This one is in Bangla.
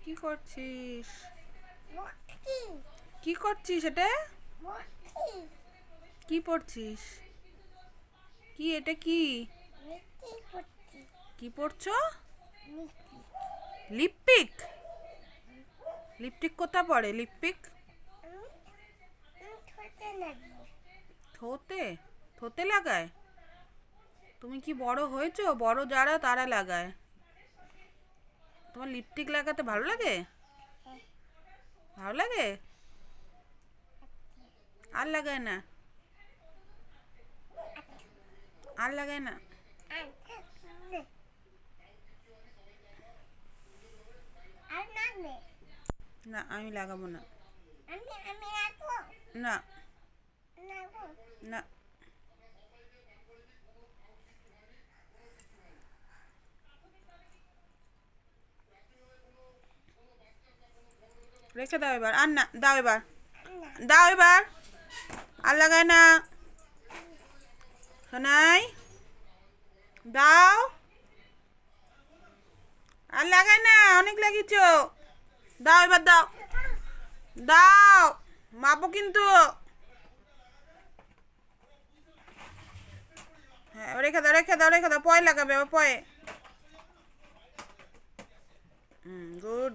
কি করছিস? বকছি কি করছিস এটা? বকছি কি পড়ছিস? কি এটা কি? মিষ্টি করছি কি পড়ছো? মিষ্টি লিপপিক। লিপস্টিক কোথা পড়ে লিপপিক? ছোটে লাগবে থোতে। থোতে লাগায়? তুমি কি বড় হয়েছো? বড় যারা তারা লাগায়। তোমার লিপস্টিক লাগাতে ভালো লাগে? ভালো লাগে? আর লাগায় না? আর লাগায় না? আর নামে না আমি লাগাবো না। আমি রাখবো না রাখবো না। রেখে দাও এবার। আর না, দাও এবার। দাও এবার। আর লাগায় না। শোনাই, দাও। আর লাগায় না, অনেক লাগিয়েছ। দাও এবার, দাও। দাও, মাপো কিন্তু। হ্যাঁ, রেখে দাও, রেখে দাও, রেখে দাও। পয় লাগাবে, আবার পয়ে। গুড।